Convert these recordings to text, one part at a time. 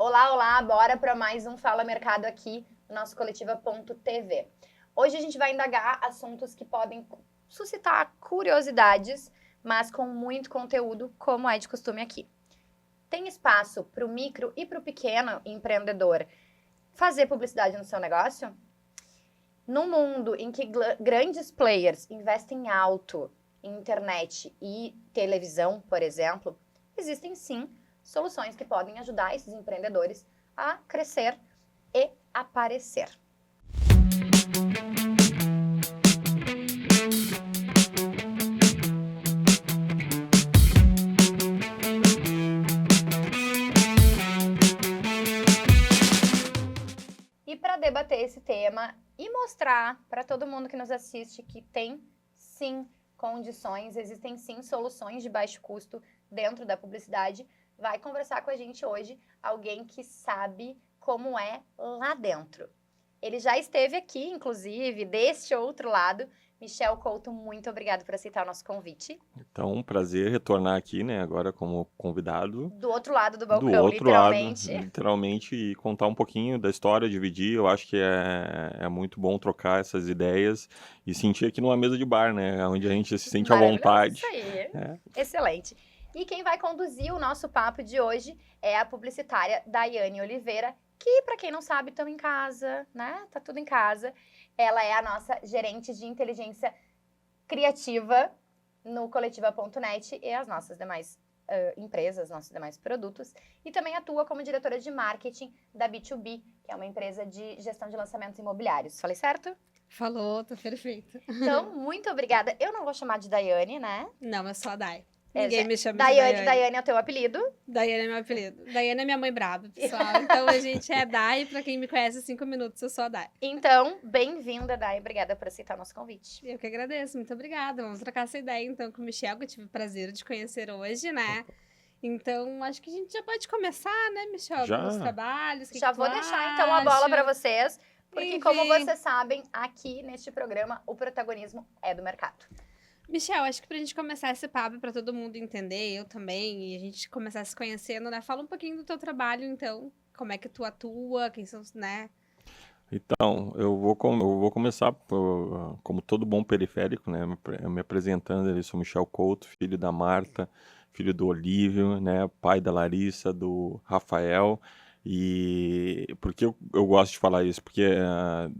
Olá, olá, bora para mais um Fala Mercado aqui no nosso Coletiva.tv. Hoje a gente vai indagar assuntos que podem suscitar curiosidades, mas com muito conteúdo, como é de costume aqui. Tem espaço para o micro e para o pequeno empreendedor fazer publicidade no seu negócio? No mundo em que grandes players investem alto em internet e televisão, por exemplo, existem sim soluções que podem ajudar esses empreendedores a crescer e aparecer. E para debater esse tema e mostrar para todo mundo que nos assiste que tem sim condições, existem sim soluções de baixo custo dentro da publicidade, vai conversar com a gente hoje alguém que sabe como é lá dentro. Ele já esteve aqui, inclusive, deste outro lado. Michel Couto, muito obrigado por aceitar o nosso convite. Então, um prazer retornar aqui, né, agora como convidado. Do outro lado do balcão, Do outro literalmente. lado, literalmente, e contar um pouquinho da história, dividir. Eu acho que é muito bom trocar essas ideias e sentir aqui numa mesa de bar, né, onde a gente se sente à vontade. Isso aí, excelente. E quem vai conduzir o nosso papo de hoje é a publicitária Daiane Oliveira, que, para quem não sabe, estão em casa, né? Tá tudo em casa. Ela é a nossa gerente de inteligência criativa no Coletiva.net e as nossas demais empresas, nossos demais produtos. E também atua como diretora de marketing da B2B, que é uma empresa de gestão de lançamentos imobiliários. Falei certo? Falou, tá perfeito. Então, muito obrigada. Eu não vou chamar de Daiane, né? Não, é só a Dai. Ninguém me chama Daiane, de Daiane. Daiane é o teu apelido? Daiane é meu apelido. Daiane é minha mãe braba, pessoal. Então a gente é Dai, pra quem me conhece há 5 minutos, eu sou a Dai. Então, bem-vinda, Dai. Obrigada por aceitar o nosso convite. Eu que agradeço, muito obrigada. Vamos trocar essa ideia então com o Michel, que eu tive o prazer de conhecer hoje, né? Então, acho que a gente já pode começar, né, Michel? Já. Os trabalhos. Já vou deixar, então, a bola para vocês, porque, como vocês sabem, aqui neste programa, o protagonismo é do mercado. Michel, acho que pra gente começar esse papo, pra todo mundo entender, eu também, e a gente começar se conhecendo, né? Fala um pouquinho do teu trabalho, então. Como é que tu atua, quem são, né? Então, eu vou começar como todo bom periférico, né, me apresentando. Eu sou Michel Couto, filho da Marta, filho do Olívio, né, pai da Larissa, do Rafael. E por que eu gosto de falar isso? Porque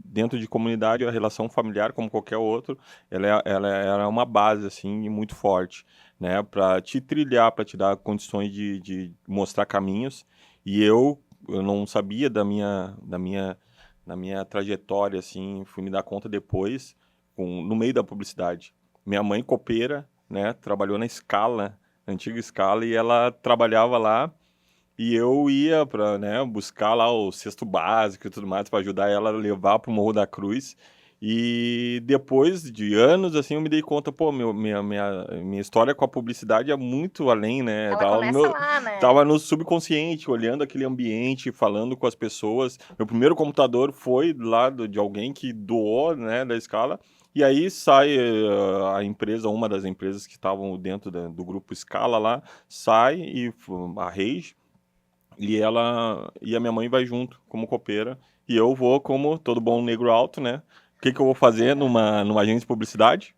dentro de comunidade a relação familiar, como qualquer outro, ela é uma base assim muito forte, né, para te trilhar, para te dar condições de mostrar caminhos. E eu não sabia da minha trajetória, assim, fui me dar conta depois, no meio da publicidade. Minha mãe copeira, né, trabalhou na Scala, antiga Scala, e ela trabalhava lá, e eu ia para, né, buscar lá o cesto básico e tudo mais, para ajudar ela a levar para o Morro da Cruz. E depois de anos, assim, eu me dei conta, pô, minha história com a publicidade é muito além, né? Ela começa lá, né? Tava no subconsciente, olhando aquele ambiente, falando com as pessoas. Meu primeiro computador foi lá de alguém que doou, né, da Scala. E aí sai a empresa, uma das empresas que estavam dentro do grupo Scala lá, sai, e a Reis, e a minha mãe vai junto como copeira, e eu vou como todo bom negro alto, né? O que eu vou fazer numa agência de publicidade?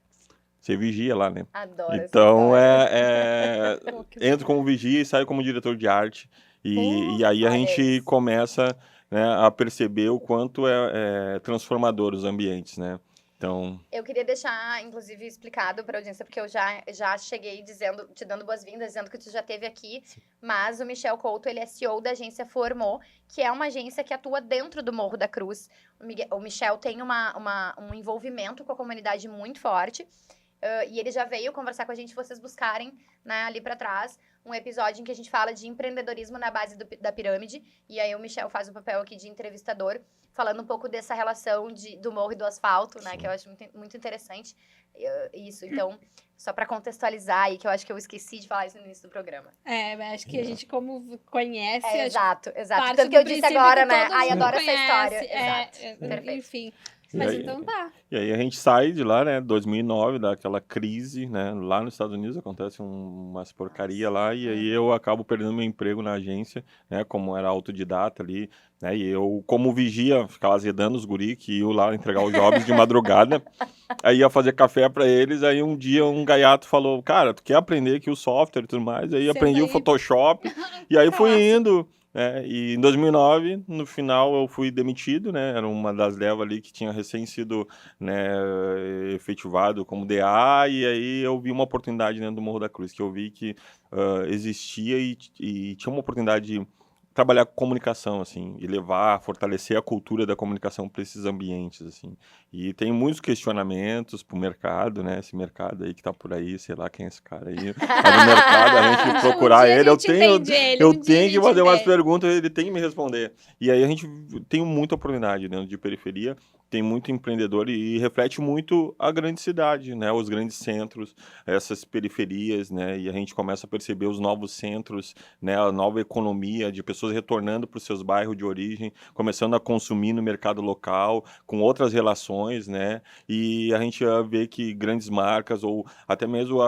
Você vigia lá, né? Adoro então, história. entro como vigia e saio como diretor de arte. E aí a gente isso. começa, né, a perceber o quanto é transformador os ambientes, né? Então, eu queria deixar, inclusive, explicado para a audiência, porque eu já cheguei te dando boas-vindas, dizendo que tu já esteve aqui, sim. Mas o Michel Couto, ele é CEO da agência Formou, que é uma agência que atua dentro do Morro da Cruz. O Michel tem um envolvimento com a comunidade muito forte, e ele já veio conversar com a gente, vocês buscarem, né, ali para trás, um episódio em que a gente fala de empreendedorismo na base da pirâmide, e aí o Michel faz o papel aqui de entrevistador, falando um pouco dessa relação do morro e do asfalto, né, sim. Que eu acho muito, muito interessante, isso. Então, só para contextualizar aí, que eu acho que eu esqueci de falar isso no início do programa. Acho que a gente, como conhece... Exato. Tanto que eu disse agora, né, adoro essa história. Perfeito. Enfim... E Mas aí, então tá. e aí a gente sai de lá, né, 2009, daquela crise, né, lá nos Estados Unidos acontece umas porcaria lá, e aí eu acabo perdendo meu emprego na agência, né, como era autodidata ali, né, e eu, como vigia, ficava azedando os guri que iam lá entregar os jobs de madrugada, aí ia fazer café pra eles, aí um dia um gaiato falou, cara, tu quer aprender aqui o software e tudo mais? Aí Senta aprendi o aí. Photoshop, e aí fui Clássico. indo, né, e em 2009, no final eu fui demitido, né, era uma das levas ali que tinha recém sido, né, efetivado como DA, e aí eu vi uma oportunidade dentro do Morro da Cruz, que eu vi que existia e tinha uma oportunidade de trabalhar com comunicação, assim, e levar, fortalecer a cultura da comunicação para esses ambientes, assim. E tem muitos questionamentos pro mercado, né? Esse mercado aí que tá por aí, sei lá quem é esse cara aí. Mas o mercado, a gente procurar dia a ele, gente entende ele, eu um dia a tenho que gente fazer umas entende. perguntas, ele tem que me responder. E aí a gente tem muita oportunidade dentro de periferia, tem muito empreendedor e reflete muito a grande cidade, né? Os grandes centros, essas periferias, né? E a gente começa a perceber os novos centros, né? A nova economia de pessoas retornando para os seus bairros de origem, começando a consumir no mercado local, com outras relações, né? E a gente vê que grandes marcas ou até mesmo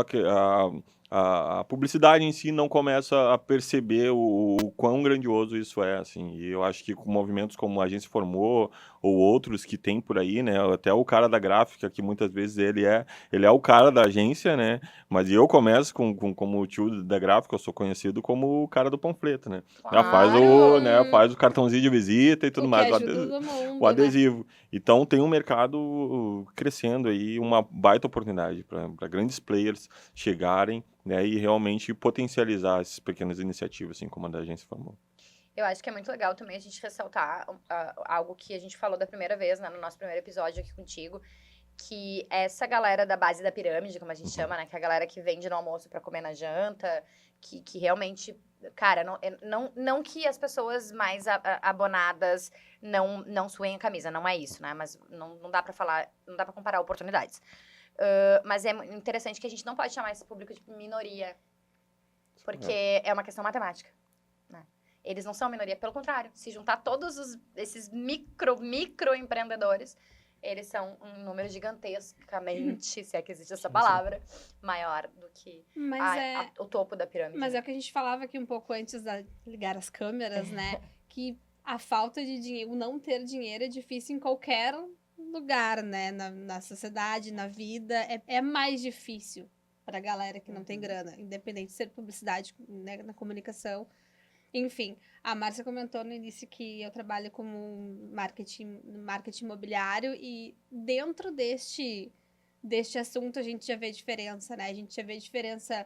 a publicidade em si não começa a perceber o quão grandioso isso é, assim. E eu acho que com movimentos como a Agência Formou ou outros que tem por aí, né? Até o cara da gráfica, que muitas vezes ele é o cara da agência, né? Mas eu começo como o tio da gráfica, eu sou conhecido como o cara do panfleto, né? Claro! Faz o cartãozinho de visita e tudo O que mais, ajuda todo o mundo, né? adesivo. Então tem um mercado crescendo aí, uma baita oportunidade para grandes players chegarem, né, e realmente potencializar essas pequenas iniciativas, assim como a da Agência Formou. Eu acho que é muito legal também a gente ressaltar algo que a gente falou da primeira vez, né, no nosso primeiro episódio aqui contigo, que essa galera da base da pirâmide, como a gente chama, né, que é a galera que vende no almoço pra comer na janta, que realmente, cara, não que as pessoas mais abonadas não suem a camisa, não é isso, né, mas não dá pra falar, não dá pra comparar oportunidades. Mas é interessante que a gente não pode chamar esse público de minoria, porque é uma questão matemática, né? Eles não são minoria, pelo contrário. Se juntar todos esses micro empreendedores, eles são um número gigantescamente, se é que existe essa palavra, maior do que Mas o topo da pirâmide. Mas é o que a gente falava aqui um pouco antes de ligar as câmeras, né? Que a falta de dinheiro, o não ter dinheiro é difícil em qualquer lugar, né? Na sociedade, na vida. É mais difícil para a galera que não tem grana, independente de ser publicidade, né, na comunicação. Enfim, a Márcia comentou no início que eu trabalho como marketing imobiliário e dentro deste assunto a gente já vê diferença, né? A gente já vê diferença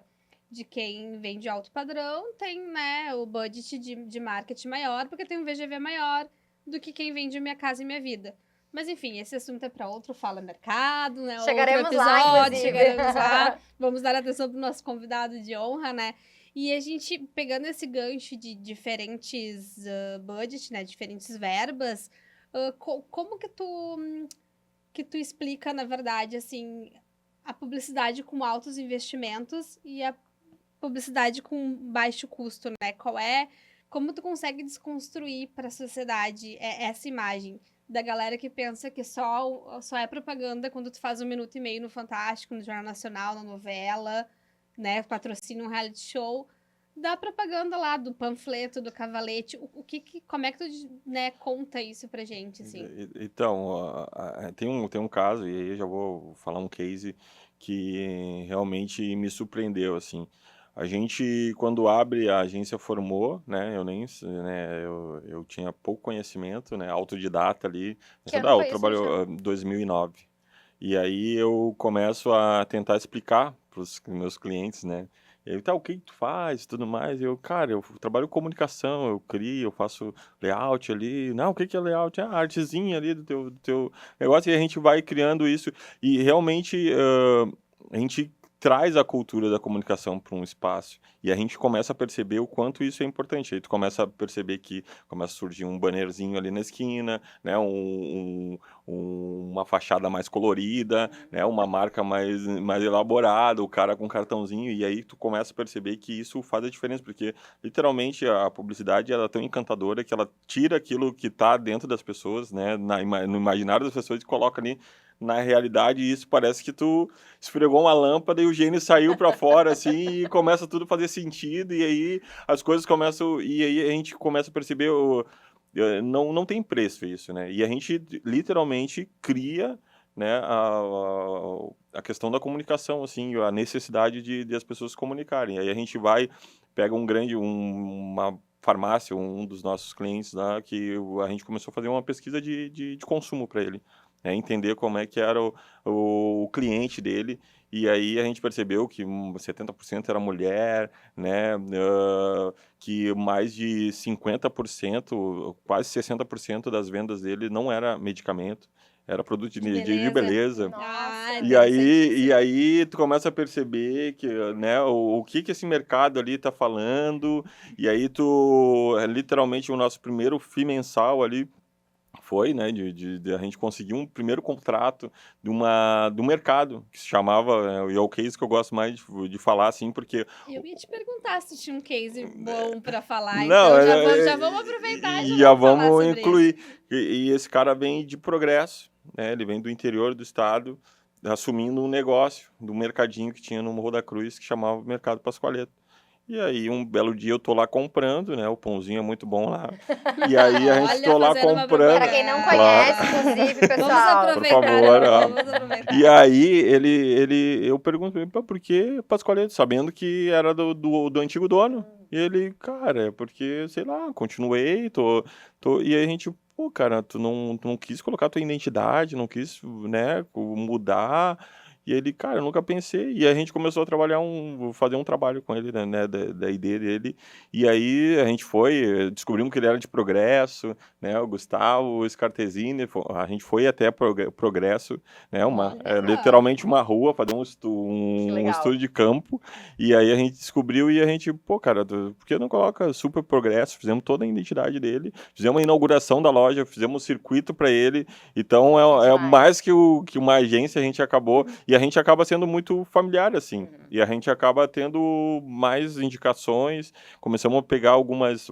de quem vende alto padrão, tem, né, o budget de marketing maior, porque tem um VGV maior do que quem vende Minha Casa e Minha Vida. Mas enfim, esse assunto é para outro Fala Mercado, né? Chegaremos outro lá, episódio, inclusive. chegaremos lá. Vamos dar atenção pro nosso convidado de honra, né? E a gente, pegando esse gancho de diferentes budget, né, diferentes verbas, como que tu explica, na verdade, assim, a publicidade com altos investimentos e a publicidade com baixo custo, né? Como tu consegue desconstruir para a sociedade essa imagem da galera que pensa que só é propaganda quando tu faz 1 minuto e meio no Fantástico, no Jornal Nacional, na novela, né? Patrocina um reality show, da propaganda lá, do panfleto, do cavalete. Como é que tu, né, conta isso pra gente, assim? Então, tem um caso, e aí eu já vou falar um case que realmente me surpreendeu, assim. A gente, quando abre a Agência Formou, né, eu tinha pouco conhecimento, né, autodidata ali. Que ano foi Eu isso, Michel? trabalho 2009. E aí eu começo a tentar explicar para os meus clientes, né, e aí, tá, o que que tu faz e tudo mais? Eu, cara, eu trabalho com comunicação, eu crio, eu faço layout ali. Não, o que que é layout? É a artezinha ali do teu negócio, e a gente vai criando isso. E realmente a gente traz a cultura da comunicação para um espaço e a gente começa a perceber o quanto isso é importante. Aí tu começa a perceber que começa a surgir um bannerzinho ali na esquina, né, uma fachada mais colorida, né, uma marca mais elaborada, o cara com cartãozinho, e aí tu começa a perceber que isso faz a diferença, porque literalmente a publicidade ela é tão encantadora que ela tira aquilo que está dentro das pessoas, né, no imaginário das pessoas e coloca ali na realidade, e isso parece que tu esfregou uma lâmpada e o gênio saiu para fora, assim, e começa tudo a fazer sentido, e aí as coisas começam, e aí a gente começa a perceber, não tem preço isso, né, e a gente literalmente cria, né, a questão da comunicação, assim, a necessidade de as pessoas se comunicarem, aí a gente pega uma farmácia, um dos nossos clientes lá, que a gente começou a fazer uma pesquisa de consumo para ele, entender como é que era o cliente dele, e aí a gente percebeu que 70% era mulher, né, que mais de 50%, quase 60% das vendas dele não era medicamento, era produto de beleza. Nossa. E aí tu começa a perceber que, né, o que esse mercado ali tá falando, e aí literalmente o nosso primeiro FII mensal ali foi, né, de a gente conseguir um primeiro contrato do mercado, que se chamava, e é o case que eu gosto mais de falar, assim, porque... Eu ia te perguntar se tinha um case bom para falar, Não, então já vamos aproveitar e já vamos falar vamos sobre incluir. isso. E esse cara vem de Progresso, né, ele vem do interior do estado, assumindo um negócio do mercadinho que tinha no Morro da Cruz, que chamava Mercado Pascoaleto. E aí, um belo dia, eu tô lá comprando, né? O pãozinho é muito bom lá. E aí, a gente tô lá fazendo uma comprando. Pra quem não Claro. conhece, inclusive, Vamos pessoal. aproveitar. Por favor, vamos aproveitar. E aí, eu pergunto pra ele, por que Pascoaleto? Sabendo que era do antigo dono. E ele, cara, é porque, sei lá, continuei, e aí a gente, pô, cara, tu não quis colocar tua identidade, não quis, né, mudar. E ele, cara, eu nunca pensei. E a gente começou a fazer um trabalho com ele, né, da ideia dele. E aí a gente descobrimos que ele era de Progresso, né, o Gustavo Scartesini, a gente foi até Progresso, né, literalmente uma rua, fazer um estudo de campo. E aí a gente descobriu e a gente, pô, cara, por que não coloca Super Progresso? Fizemos toda a identidade dele, fizemos a inauguração da loja, fizemos um circuito para ele. Então é mais que uma agência, a gente acabou, e a gente acaba sendo muito familiar, assim, e a gente acaba tendo mais indicações, começamos a pegar algumas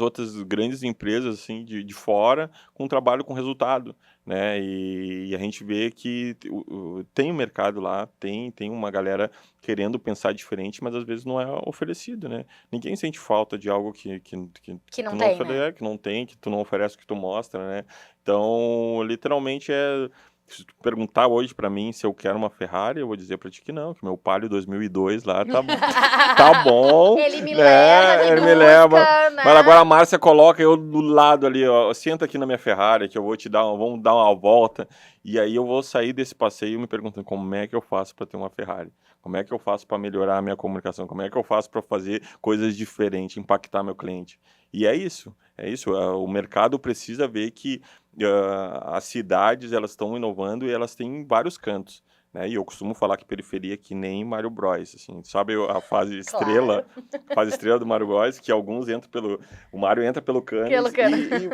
outras grandes empresas, assim, de fora, com trabalho com resultado, né, e a gente vê que tem um mercado lá, tem uma galera querendo pensar diferente, mas às vezes não é oferecido, né, ninguém sente falta de algo que não tu tem, né? Que não tem, que tu não oferece, que tu mostra, né, então, literalmente se tu perguntar hoje pra mim se eu quero uma Ferrari, eu vou dizer pra ti que não, que meu Palio 2002 lá tá bom. Ele me né? leva, Ele me leva. né? Mas agora a Márcia coloca eu do lado ali, ó, senta aqui na minha Ferrari que eu vou vamos dar uma volta. E aí eu vou sair desse passeio me perguntando como é que eu faço pra ter uma Ferrari? Como é que eu faço pra melhorar a minha comunicação? Como é que eu faço pra fazer coisas diferentes, impactar meu cliente? E é isso. O mercado precisa ver que as cidades elas estão inovando e elas têm vários cantos, né? E eu costumo falar que periferia é que nem Mario Bros, assim, sabe a fase estrela, fase estrela do Mario Bros, que alguns entram o Mario entra pelo cano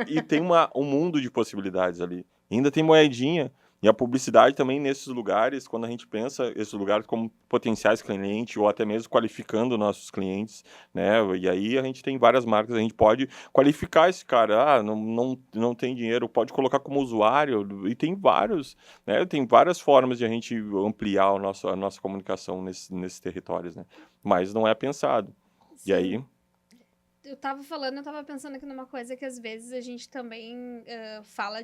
e tem um mundo de possibilidades ali. E ainda tem moedinha. E a publicidade também nesses lugares, quando a gente pensa esses lugares como potenciais clientes ou até mesmo qualificando nossos clientes, né? E aí a gente tem várias marcas, a gente pode qualificar esse cara, não tem dinheiro, pode colocar como usuário, e tem vários, né? Tem várias formas de a gente ampliar a nossa comunicação nesses territórios, né? Mas não é pensado. Sim. E aí... Eu tava pensando aqui numa coisa que às vezes a gente também fala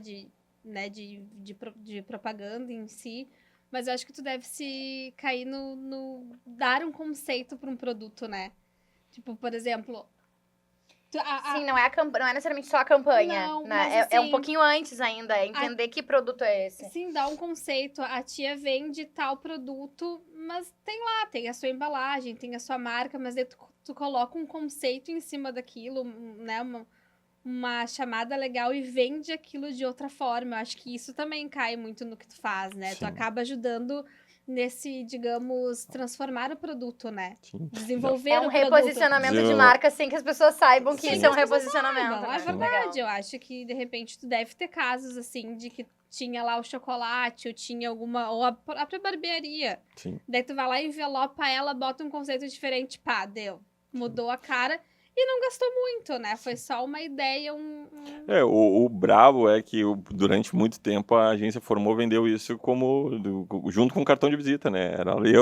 né, de propaganda em si, mas eu acho que tu deve se cair no dar um conceito para um produto, né? Tipo, por exemplo... Sim, não é necessariamente só a campanha, não, né? mas, É um assim, pouquinho antes ainda, é entender que produto é esse. Sim, dá um conceito. A tia vende tal produto, mas tem a sua embalagem, tem a sua marca, mas aí tu coloca um conceito em cima daquilo, né? Uma chamada legal e vende aquilo de outra forma. Eu acho que isso também cai muito no que tu faz, né? Sim. Tu acaba ajudando nesse, digamos, transformar o produto, né? Sim. Desenvolver É o um produto. reposicionamento de Desenvol- marca sem que as pessoas saibam que Sem isso que é um as pessoas reposicionamento. saibam, né? é verdade. Legal. Eu acho que, de repente, tu deve ter casos, assim, de que tinha lá o chocolate, ou tinha alguma... Ou a própria barbearia. Sim. Daí tu vai lá, envelopa ela, bota um conceito diferente, pá, deu. Mudou a cara e não gastou muito, né? Foi só uma ideia, O brabo é que durante muito tempo a agência formou, vendeu isso junto com o cartão de visita, né? Era ali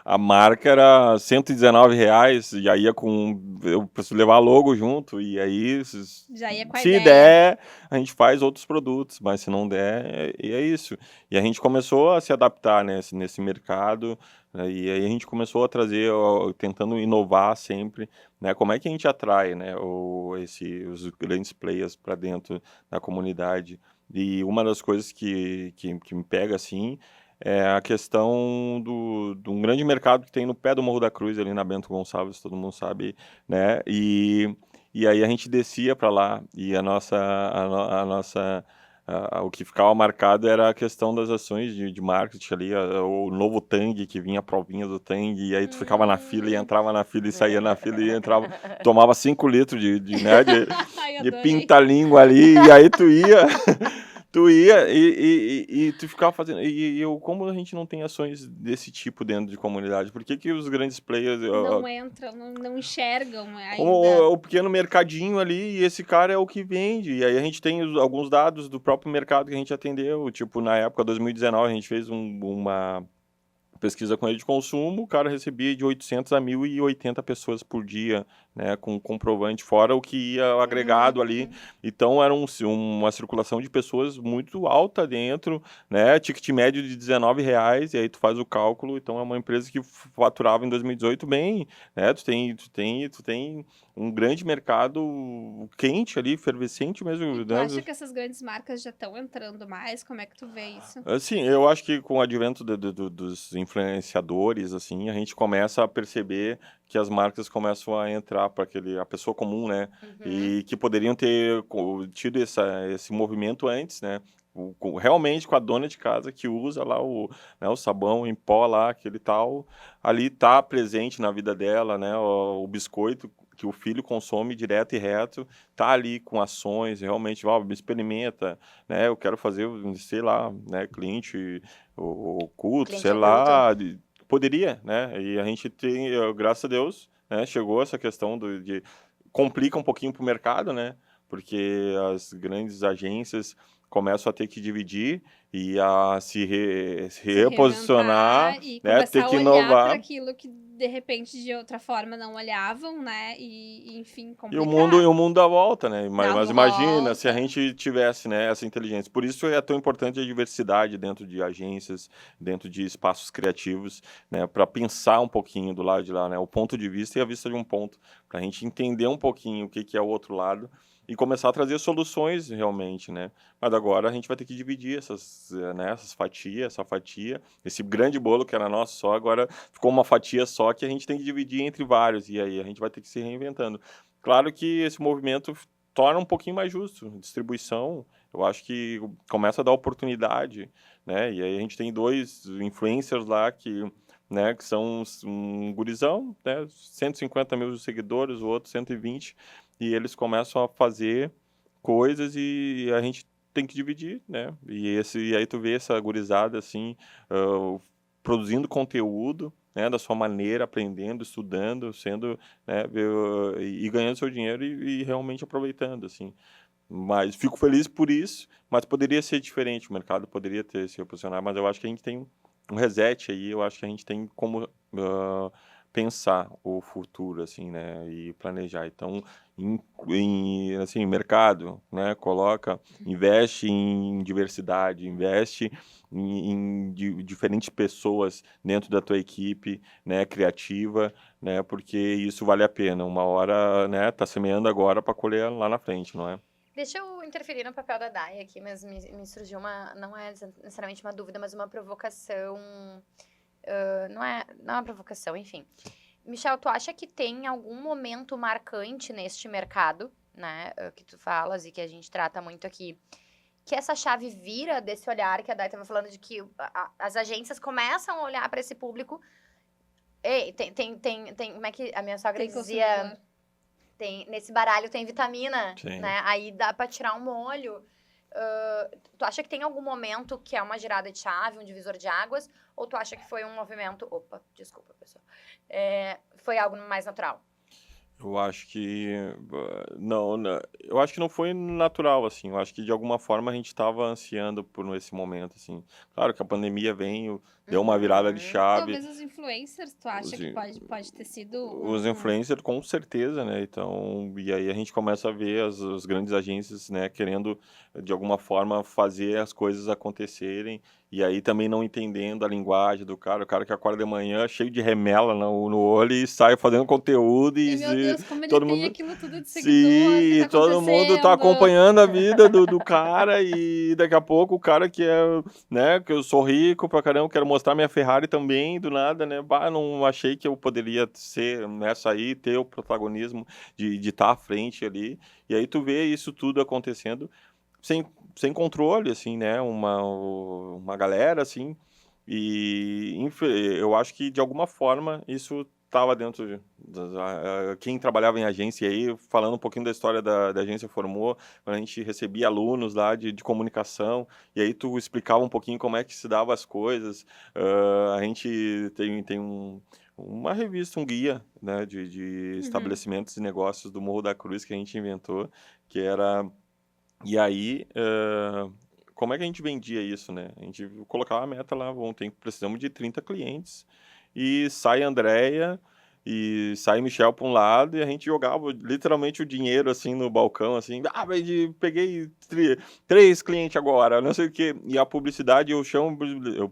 a marca era R$ 119, e aí eu preciso levar logo junto, e aí Já ia com a se ideia. der, a gente faz outros produtos, mas se não der, é isso. E a gente começou a se adaptar, né, nesse mercado, né, e aí a gente começou a trazer, tentando inovar sempre, né, como é que a gente atrai, né, os grandes players para dentro da comunidade. E uma das coisas que me pega, assim, é a questão de um grande mercado que tem no pé do Morro da Cruz, ali na Bento Gonçalves, todo mundo sabe, né, e aí a gente descia para lá e o que ficava marcado era a questão das ações de marketing ali, o novo Tang, que vinha a provinha do Tang, e aí tu ficava na fila e entrava na fila e saía na fila e entrava, tomava 5 litros Ai, de adorei. pinta-língua ali, e aí tu ia e tu ficava fazendo. Como a gente não tem ações desse tipo dentro de comunidade? Por que os grandes players. Não entram, não enxergam Como ainda. o pequeno mercadinho ali, e esse cara é o que vende. E aí a gente tem alguns dados do próprio mercado que a gente atendeu. Tipo, na época 2019, a gente fez uma pesquisa com ele de consumo, o cara recebia de 800 a 1.080 pessoas por dia, né, com comprovante, fora o que ia agregado ali. Então, era uma circulação de pessoas muito alta dentro, né, ticket médio de R$ 19, e aí tu faz o cálculo. Então, é uma empresa que faturava em 2018 bem, né, tu tem um grande mercado quente ali, efervescente mesmo, E tu né? acha que essas grandes marcas já estão entrando mais? Como é que tu vê isso? Assim, eu acho que com o advento dos influenciadores, assim, a gente começa a perceber que as marcas começam a entrar para a pessoa comum, né? E que poderiam ter tido esse movimento antes, né? Realmente com a dona de casa que usa lá o sabão em pó lá, aquele tal, ali tá presente na vida dela, né? O biscoito que o filho consome direto e reto, tá ali com ações, realmente, experimenta, né? Eu quero fazer, sei lá, né? Cliente, o culto, Cliente sei oculto. lá, poderia, né? E a gente tem, graças a Deus, né? Chegou essa questão de complica um pouquinho pro mercado, né? Porque as grandes agências começam a ter que dividir e a se reposicionar, reinventar e né? Ter começar a que olhar para inovar. aquilo que de repente de outra forma não olhavam, né? E enfim, E complicar. o mundo dá volta, né? Mas Dá imagina se a volta. gente tivesse, né, essa inteligência. Por isso é tão importante a diversidade dentro de agências, dentro de espaços criativos, né? Para pensar um pouquinho do lado de lá, né? O ponto de vista e a vista de um ponto. Para a gente entender um pouquinho o que é o outro lado e começar a trazer soluções realmente, né? Mas agora a gente vai ter que dividir essas fatias, essa fatia, esse grande bolo que era nosso só, agora ficou uma fatia só que a gente tem que dividir entre vários. E aí a gente vai ter que se reinventando. Claro que esse movimento torna um pouquinho mais justo. Distribuição, eu acho que começa a dar oportunidade, né? E aí a gente tem 2 influencers lá que são um gurizão, né? 150 mil seguidores, o outro 120, e eles começam a fazer coisas e a gente tem que dividir, né? E aí tu vê essa gurizada assim, produzindo conteúdo, né, da sua maneira, aprendendo, estudando, sendo, né, e ganhando seu dinheiro e realmente aproveitando, assim. Mas fico feliz por isso, mas poderia ser diferente, o mercado poderia ter se reposicionado, mas eu acho que a gente tem um reset aí, eu acho que a gente tem como pensar o futuro, assim, né, e planejar. Então, assim, mercado, né, investe em diversidade, investe em diferentes pessoas dentro da tua equipe, né, criativa, né, porque isso vale a pena. Uma hora, né, tá semeando agora para colher lá na frente, não é? Deixa eu interferir no papel da Dai aqui, mas me surgiu não é necessariamente uma dúvida, mas uma provocação. Não é uma provocação, enfim. Michel, tu acha que tem algum momento marcante neste mercado, né, que tu falas e que a gente trata muito aqui, que essa chave vira desse olhar que a Dai estava falando de que as agências começam a olhar para esse público. Ei, como é que a minha sogra Tem dizia? consumidor. Nesse baralho tem vitamina, Sim. né? Aí dá pra tirar um molho. Tu acha que tem algum momento que é uma girada de chave, um divisor de águas? Ou tu acha que foi um movimento... Opa, desculpa, pessoal. Foi algo mais natural? Eu acho que não, eu acho que não foi natural, assim. Eu acho que de alguma forma a gente estava ansiando por esse momento, assim. Claro que a pandemia veio, deu uma virada de Uhum. chave. Talvez os influencers, tu acha Os que in- pode ter sido Os influencers, com certeza, né? Então, e aí a gente começa a ver as grandes agências, né, querendo de alguma forma fazer as coisas acontecerem. E aí também não entendendo a linguagem do cara, o cara que acorda de manhã cheio de remela no olho e sai fazendo conteúdo E, meu Deus, como ele todo tem mundo. aquilo tudo de seguidor, que Sim, tá todo mundo tá acontecendo? acompanhando a vida do cara e daqui a pouco o cara que é, né, que eu sou rico pra caramba, quero mostrar minha Ferrari também, do nada, né, bah, não achei que eu poderia ser, nessa aí, ter o protagonismo de estar à frente ali, e aí tu vê isso tudo acontecendo sem controle, assim, né, uma galera, assim, e eu acho que de alguma forma isso estava dentro quem trabalhava em agência aí, falando um pouquinho da história da agência Formou, quando a gente recebia alunos lá de comunicação, e aí tu explicava um pouquinho como é que se dava as coisas. A gente tem uma revista, um guia, né, de estabelecimentos e negócios do Morro da Cruz que a gente inventou, que era... E aí, como é que a gente vendia isso, né? A gente colocava a meta lá, precisamos de 30 clientes, e sai a Andrea, e sai Michel para um lado, e a gente jogava literalmente o dinheiro, assim, no balcão, assim, peguei 3 clientes agora, não sei o quê. E a publicidade, eu chamo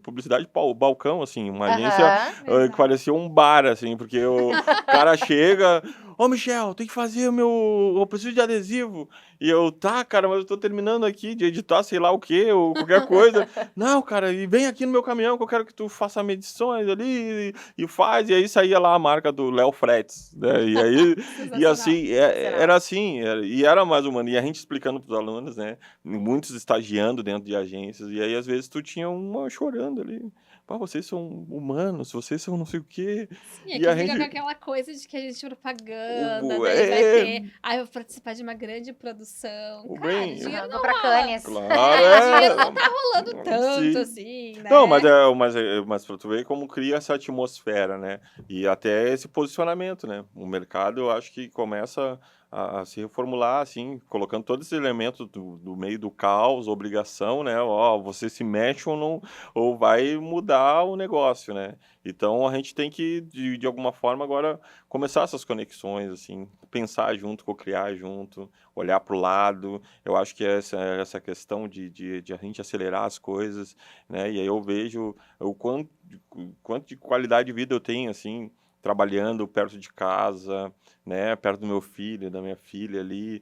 publicidade balcão, assim, uma agência que Exato. parecia um bar, assim, porque o cara chega... Ô, Michel, tem que fazer eu preciso de adesivo. E eu, tá, cara, mas eu tô terminando aqui de editar sei lá o quê, ou qualquer coisa. Não, cara, e vem aqui no meu caminhão que eu quero que tu faça medições ali e faz. E aí saía lá a marca do Léo Fretes, né? E aí, e Sensacional. assim, era assim, e era mais humano. E a gente explicando pros alunos, né? Muitos estagiando dentro de agências. E aí, às vezes, tu tinha uma chorando ali. Pá, vocês são humanos, vocês são não sei o quê. Sim, E aqui a fica gente... com aquela coisa de que a gente propaganda, daí vai É, ter. Aí eu vou participar de uma grande produção. o Cara, bem, dinheiro Vou não pra rola. Cannes. claro, Dinheiro não tá rolando tanto sim. assim, né? Não, mas pra tu ver como cria essa atmosfera, né? E até esse posicionamento, né? O mercado, eu acho que começa a se reformular, assim, colocando todos esses elementos do meio do caos, obrigação, né? Ó, você se mexe ou não, ou vai mudar o negócio, né? Então a gente tem que, de alguma forma, agora começar essas conexões, assim, pensar junto, co-criar junto, olhar para o lado. Eu acho que essa questão de a gente acelerar as coisas, né? E aí eu vejo o quanto de qualidade de vida eu tenho, assim, trabalhando perto de casa, né? Perto do meu filho, da minha filha ali.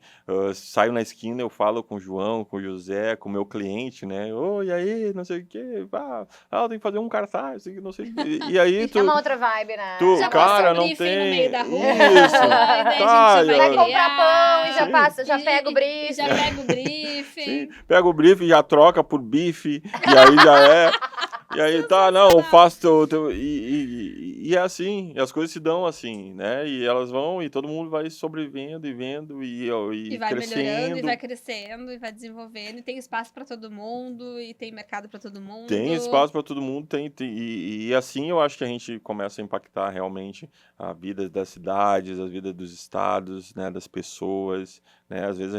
Saio na esquina, eu falo com o João, com o José, com o meu cliente, né? Oi, aí, não sei o quê. Eu tenho que fazer um cartaz, não sei o quê. E aí É uma outra vibe, né? Já cara, passa um não briefing no tem... meio da rua, Isso, e daí tá, a gente já vai Vai comprar pão e criar. já pega o briefing. E já pega o sim, briefing. pega o briefing, já troca por bife, e aí já é... E aí, tá, não, eu faço e é assim, e as coisas se dão assim, né? E elas vão, e todo mundo vai sobrevivendo e vendo, E vai melhorando, e crescendo. vai crescendo, e vai desenvolvendo, e tem espaço pra todo mundo, e tem mercado pra todo mundo. Tem espaço para todo mundo, e assim eu acho que a gente começa a impactar realmente a vida das cidades, a vida dos estados, né, das pessoas, né? Às vezes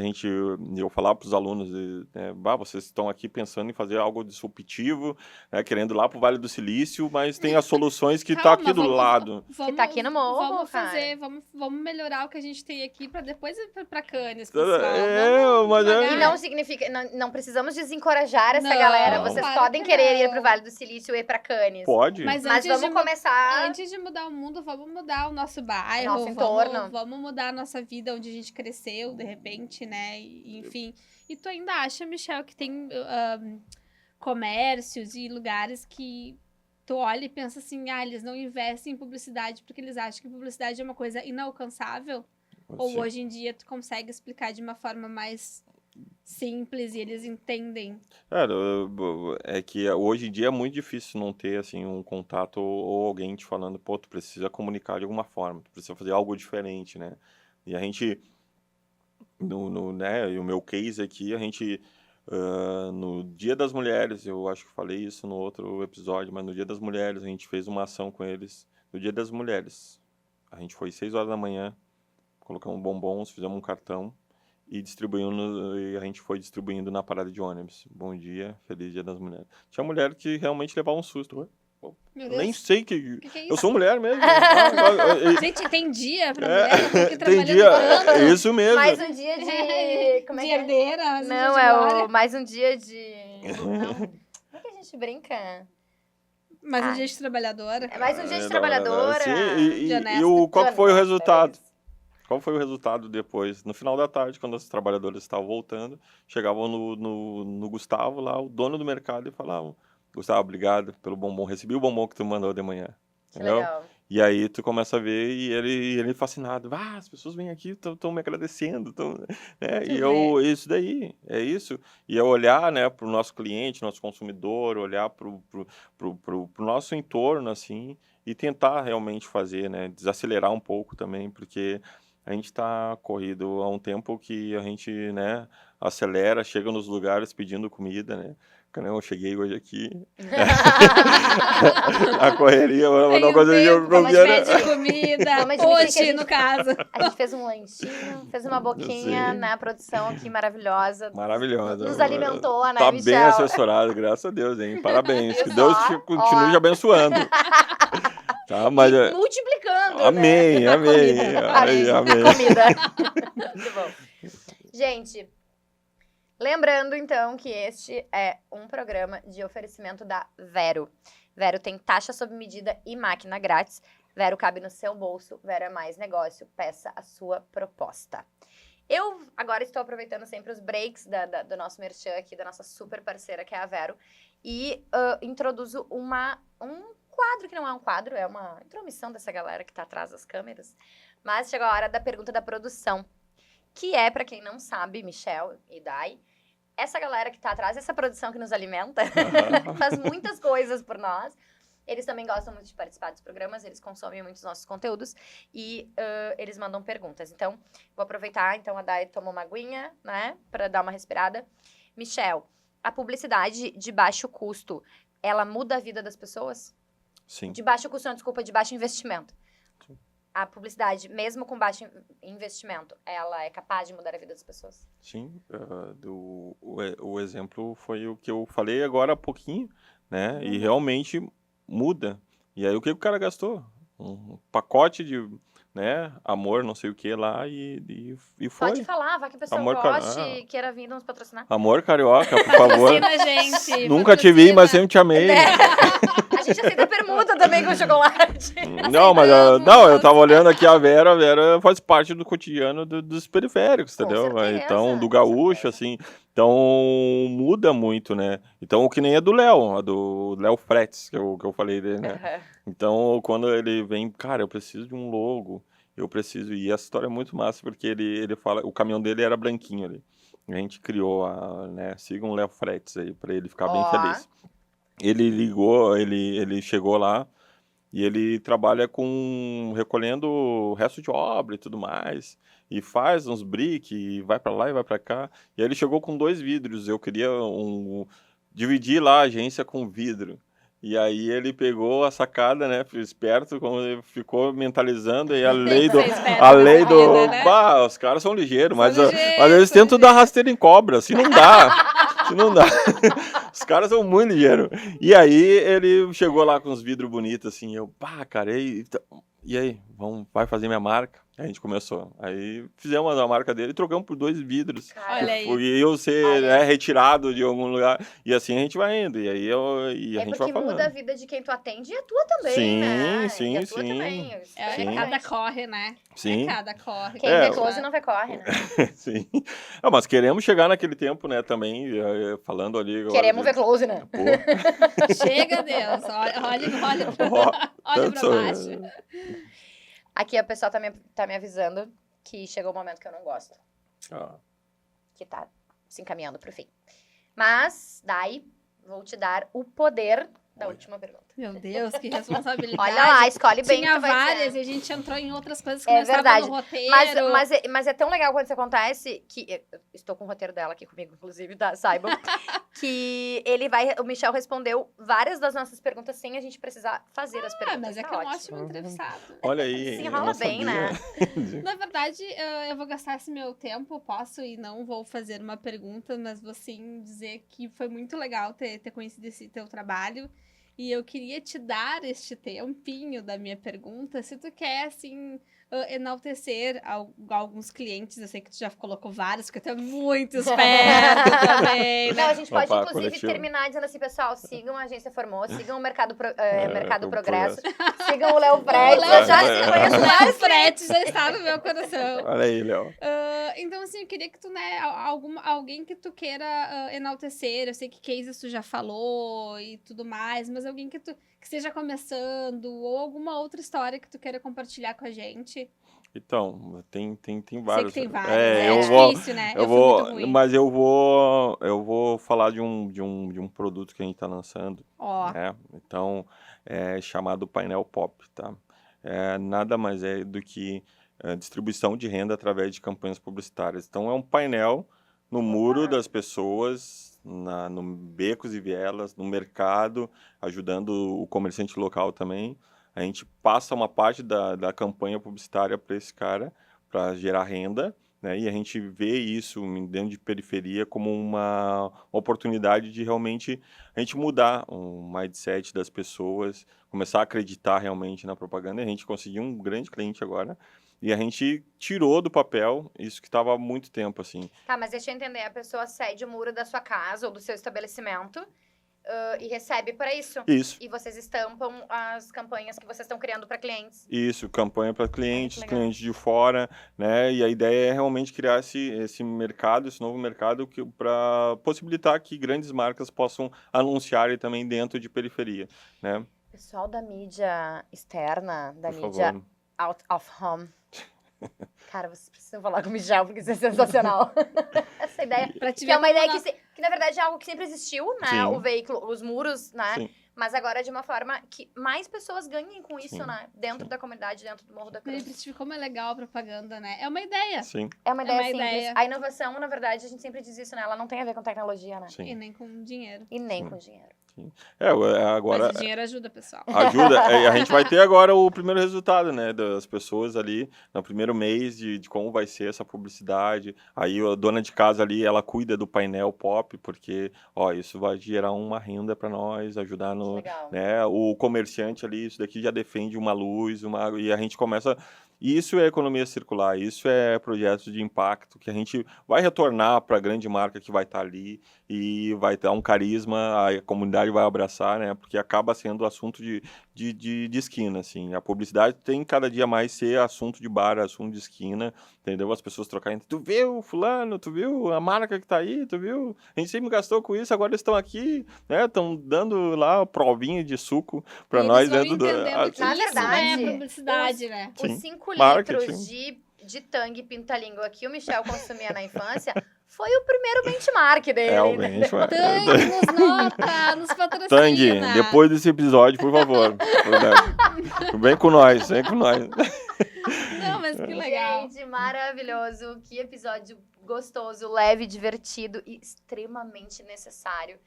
eu falava para os alunos, né, vocês estão aqui pensando em fazer algo disruptivo, né, querendo ir lá para o Vale do Silício, mas tem as soluções que tá aqui do lado. Que tá aqui no morro, Vamos cara. fazer, vamos melhorar o que a gente tem aqui pra depois ir pra Cannes, É, pessoal. mas devagar. E não significa, não precisamos desencorajar essa Não, galera. Não. Vocês claro podem que querer ir não. pro Vale do Silício e ir pra Cannes. Pode. Mas Mas antes vamos começar. Antes de mudar o mundo, vamos mudar o nosso bairro, Nosso entorno. vamos mudar a nossa vida onde a gente cresceu, de repente, né? Enfim. E tu ainda acha, Michel, que tem comércios e lugares que tu olha e pensa assim, eles não investem em publicidade porque eles acham que publicidade é uma coisa inalcançável? Ou Sim. hoje em dia tu consegue explicar de uma forma mais simples e eles entendem. Cara, é que hoje em dia é muito difícil não ter, assim, um contato ou alguém te falando, pô, tu precisa comunicar de alguma forma, tu precisa fazer algo diferente, né? E a gente, né, e o meu case aqui, a gente, no Dia das Mulheres, eu acho que falei isso no outro episódio, mas no Dia das Mulheres a gente fez uma ação com eles, no Dia das Mulheres. A gente foi 6 horas da manhã, colocamos bombons, fizemos um cartão, e a gente foi distribuindo na parada de ônibus. Bom dia, feliz Dia das Mulheres. Tinha mulher que realmente levava um susto. Meu Eu Deus. nem sei que. O que é Eu isso? sou mulher mesmo. Gente, tem dia pra É, mulher, eu tô aqui tem trabalhando dia. tanto. Isso mesmo. Mais um dia de... Como é De que é? herdeira, mais um dia Não, de é glória. o mais um dia de... Não. Como é que a gente brinca? Mais um Ah. dia de trabalhadora. É mais um dia de Não, trabalhadora. Sim, De honesta. qual que foi o De resultado? honestas. Qual foi o resultado depois? No final da tarde, quando os trabalhadores estavam voltando, chegavam no Gustavo lá, o dono do mercado, e falavam: Gustavo, obrigado pelo bombom, recebi o bombom que tu mandou de manhã. Que Entendeu? legal. E aí tu começa a ver e ele fascinado. Ah, as pessoas vêm aqui, estão me agradecendo. Né? Tu E isso daí, é isso. E é olhar, né, para o nosso cliente, nosso consumidor, olhar para o nosso entorno, assim, e tentar realmente fazer, né, desacelerar um pouco também, porque a gente está corrido há um tempo que a gente, né, acelera, chega nos lugares pedindo comida, né? Eu cheguei hoje aqui. A correria, vou mandar uma coisa que eu Vamos comia, né? pedir comida. Vamos admitir que a Hoje, gente- no caso. A gente fez um lanchinho, fez uma boquinha Sim. na produção aqui maravilhosa. Maravilhosa. Nos alimentou, né, Tá bem Michel? assessorado, graças a Deus, hein? Parabéns. Viu Que Deus só? te continue Ó. te abençoando. Tá, mas... E multiplicando, Amém, né? amém. Amém. Amém. A comida. Muito bom. Gente, lembrando então que este é um programa de oferecimento da Vero. Vero tem taxa sob medida e máquina grátis. Vero cabe no seu bolso. Vero é mais negócio. Peça a sua proposta. Eu agora estou aproveitando sempre os breaks do nosso merchan aqui, da nossa super parceira, que é a Vero, e introduzo um quadro, que não é um quadro, é uma intromissão dessa galera que tá atrás das câmeras. Mas chegou a hora da pergunta da produção, que é, pra quem não sabe, Michel e Dai, essa galera que tá atrás, essa produção que nos alimenta, faz muitas coisas por nós. Eles também gostam muito de participar dos programas, eles consomem muitos nossos conteúdos e eles mandam perguntas. Então, vou aproveitar, então a Dai tomou uma aguinha, né, pra dar uma respirada. Michel, a publicidade de baixo custo, ela muda a vida das pessoas? Sim. De baixo custo, não, desculpa, de baixo investimento. Sim. A publicidade, mesmo com baixo investimento, ela é capaz de mudar a vida das pessoas? Sim. O exemplo foi o que eu falei agora há pouquinho, né? E realmente muda. E aí o que o cara gastou? Um pacote de, né, amor, não sei o que lá e foi. Pode falar, vai que a pessoa Amor, goste, queira vir nos patrocinar. Amor carioca, por favor. Patrocina a gente. Nunca te vi, mas sempre te amei. A gente aceita permuta também com chocolate. Não, mas não, eu tava olhando aqui a Vera faz parte do cotidiano dos periféricos, Com entendeu? certeza, Então, do com gaúcho, certeza. assim, então muda muito, né? Então, o que nem é do Léo, a do Léo Fretes, que eu falei dele, né? Aham. Então, quando ele vem, cara, eu preciso de um logo, eu preciso, e essa história é muito massa, porque ele fala, o caminhão dele era branquinho ali. A gente criou, né, sigam o Léo Fretes aí, pra ele ficar bem Ó. feliz. Ele ligou, ele chegou lá e ele trabalha recolhendo o resto de obra e tudo mais, e faz uns brick, e vai pra lá e vai pra cá. E aí ele chegou com 2 vidros, eu queria dividir lá a agência com vidro. E aí ele pegou a sacada, né, esperto, como ele ficou mentalizando, e a lei do... Ser esperto A na lei do... vida, né? Bah, os caras são ligeiros, mas ligeiros, eles são tentam dar rasteira em cobra, assim não dá. Se não dá. Os caras são muito ligeiros. E aí ele chegou lá com uns vidros bonitos, assim, eu, pá, cara, e aí, vai fazer minha marca? Aí a gente começou. Aí fizemos a marca dele e trocamos por 2 vidros. Olha aí. E eu ser, Olha. né, retirado de algum lugar. E assim a gente vai indo. E aí a É gente porque vai falando. muda a vida de quem tu atende e a tua também, Sim, né? sim, e a tua sim. também. Isso É Sim. cada corre, né? Sim. É cada corre. Quem É, vê close não vê corre, né? Sim. Mas queremos chegar naquele tempo, né, também, falando ali... agora Queremos de- ver close, né? Pô, Chega, Deus. Olha ó, pra tanto- baixo. Aqui a pessoa tá me avisando que chegou o momento que eu não gosto. Ah, Que tá se encaminhando pro fim. Mas, Dai, vou te dar o poder da última pergunta. Meu Deus, que responsabilidade. Olha lá, escolhe bem. Tinha que tu vai várias dizer. e a gente entrou em outras coisas que É não estavam verdade. no roteiro. Mas é tão legal quando isso acontece que... Eu estou com o roteiro dela aqui comigo, inclusive, tá? Saibam. Que o Michel respondeu várias das nossas perguntas sem a gente precisar fazer as perguntas. Mas é Tá que é um ótimo. ótimo entrevistado. Olha aí. Se eu enrola não bem, sabia. Na verdade, eu vou gastar esse meu tempo, posso e não vou fazer uma pergunta, mas vou sim dizer que foi muito legal ter conhecido esse teu trabalho. E eu queria te dar este tempinho da minha pergunta, se tu quer, assim, enaltecer alguns clientes. Eu sei que tu já colocou vários, porque tu é muito esperto também, Não, a né? gente pode, Opa, inclusive, coletivo. terminar dizendo assim, pessoal, sigam a Agência Formou, sigam o Mercado, Mercado o Progresso, sigam o Léo Fred. O Eu já é. conheço Léo vários Frete já está no meu coração. Olha aí, Léo. Então, assim, eu queria que tu, né, alguém que tu queira enaltecer, eu sei que cases tu já falou e tudo mais, mas alguém que esteja começando, ou alguma outra história que tu queira compartilhar com a gente. Então, tem Sei vários. que tem vários, É, é eu vou, difícil, né? eu fui muito vou, ruim. mas eu vou falar de um produto que a gente está lançando, Ó, né? Então, é chamado Painel Pop, tá? Nada mais é do que distribuição de renda através de campanhas publicitárias. Então, é um painel no muro das pessoas, no becos e vielas, no mercado, ajudando o comerciante local também. A gente passa uma parte da campanha publicitária para esse cara, para gerar renda, né? E a gente vê isso dentro de periferia como uma oportunidade de realmente a gente mudar o mindset das pessoas, começar a acreditar realmente na propaganda. E a gente conseguiu um grande cliente agora e a gente tirou do papel isso que estava há muito tempo, assim. Tá, mas deixa eu entender. A pessoa cede o muro da sua casa ou do seu estabelecimento e recebe para isso. Isso. E vocês estampam as campanhas que vocês estão criando para clientes. Isso, campanha para clientes, legal. clientes de fora, né? E a ideia é realmente criar esse mercado, esse novo mercado para possibilitar que grandes marcas possam anunciar também dentro de periferia, né? Pessoal da mídia externa, da Por mídia favor. out of home. Cara, vocês precisam falar com o Michel, porque isso é sensacional. Essa ideia. pra te Que ver é uma como ideia nós- que, na verdade, é algo que sempre existiu, né? Sim. O veículo, os muros, né? Sim. Mas agora de uma forma que mais pessoas ganhem com isso, Sim. né? Dentro da comunidade, dentro do Morro da E Cruz. pra te ver como é legal a propaganda, né? É uma ideia. Sim, É uma ideia uma simples. ideia. A inovação, na verdade, a gente sempre diz isso, né? Ela não tem a ver com tecnologia, né? E sim. nem com dinheiro. E nem Sim. com dinheiro. Agora Mas o dinheiro ajuda, pessoal. ajuda. A gente vai ter agora o primeiro resultado, né? Das pessoas ali no primeiro mês de como vai ser essa publicidade. Aí a dona de casa ali, ela cuida do painel pop, porque, ó, isso vai gerar uma renda para nós, ajudar no, Legal. né? O comerciante ali, isso daqui já defende uma luz, e a gente começa. Isso é economia circular, isso é projetos de impacto que a gente vai retornar para a grande marca que vai estar ali e vai dar um carisma, a comunidade vai abraçar, né? Porque acaba sendo assunto de esquina, assim. A publicidade tem cada dia mais ser assunto de bar, assunto de esquina, entendeu? As pessoas trocarem, tu viu fulano, tu viu a marca que tá aí, tu viu? A gente sempre gastou com isso, agora eles estão aqui, né? Estão dando lá provinha de suco para E nós eles vão dentro do... entendendo que Na isso verdade, é publicidade, né? Os Sim. 5 Marketing. litros de Tang Pinta-Língua que o Michel consumia na infância foi o primeiro benchmark dele. Realmente, Tang nos nota, nos patrocina. Tang, depois desse episódio, por favor. Vem com nós, vem com nós. Não, mas que legal. Gente, maravilhoso. Que episódio gostoso, leve, divertido e extremamente necessário.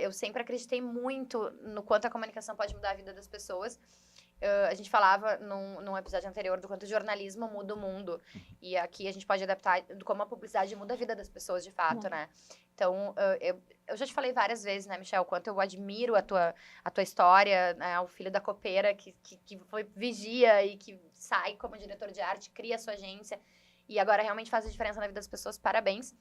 Eu sempre acreditei muito no quanto a comunicação pode mudar a vida das pessoas. A gente falava num episódio anterior do quanto o jornalismo muda o mundo. E aqui a gente pode adaptar do como a publicidade muda a vida das pessoas, de fato, né? Então, eu já te falei várias vezes, né, Michel, o quanto eu admiro a tua história, né? O filho da copeira que foi vigia e que sai como diretor de arte, cria a sua agência. E agora realmente faz a diferença na vida das pessoas. Parabéns.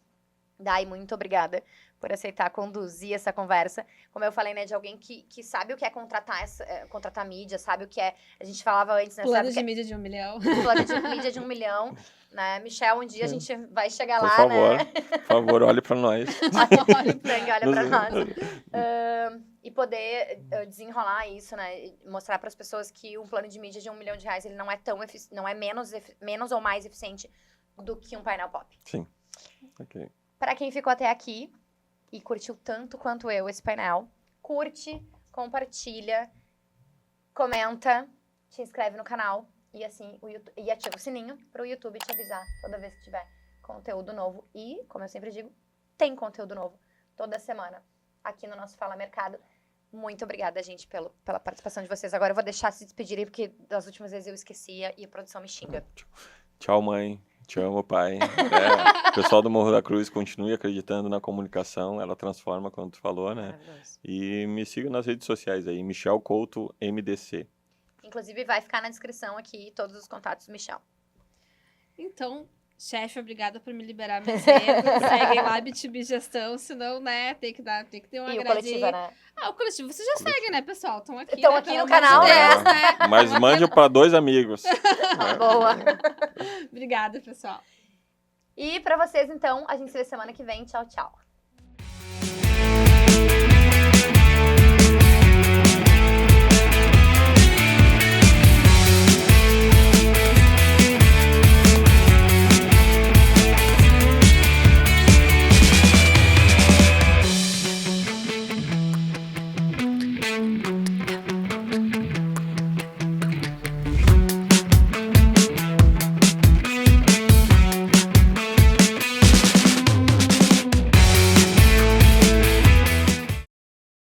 Dai, muito obrigada por aceitar conduzir essa conversa. Como eu falei, né, de alguém que sabe o que é contratar mídia, sabe o que é... A gente falava antes, né? Plano sabe de mídia de 1 milhão. plano de mídia de 1 milhão, né? Michel, um dia a gente vai chegar Por lá, favor, né? por favor, olhe para nós. Olha pra nós. E poder desenrolar isso, né? E mostrar para as pessoas que um plano de mídia de 1 milhão de reais, ele não é não é menos ou mais eficiente do que um painel pop. Sim, ok. Pra quem ficou até aqui e curtiu tanto quanto eu esse painel, curte, compartilha, comenta, te inscreve no canal e assim e ativa o sininho para o YouTube te avisar toda vez que tiver conteúdo novo. E, como eu sempre digo, tem conteúdo novo toda semana aqui no nosso Fala Mercado. Muito obrigada, gente, pela participação de vocês. Agora eu vou deixar se despedirem, porque das últimas vezes eu esquecia e a produção me xinga. Tchau, mãe. Te amo, pai. O pessoal do Morro da Cruz continue acreditando na comunicação. Ela transforma, como tu falou, né? Maravilhoso. E me siga nas redes sociais aí. Michel Couto, MDC. Inclusive, vai ficar na descrição aqui todos os contatos do Michel. Então, chefe, obrigada por me liberar mais cedo. Seguem lá, BTB Gestão, senão, né, tem que ter uma E o agradinha. Coletiva, né? Ah, o Coletivo, vocês já seguem, né, pessoal? Estão aqui, Tão né, aqui pelo no amor de canal, Deus, né? Mas mande para 2 amigos. Boa. Obrigada, pessoal. E pra vocês, então, a gente se vê semana que vem. Tchau, tchau.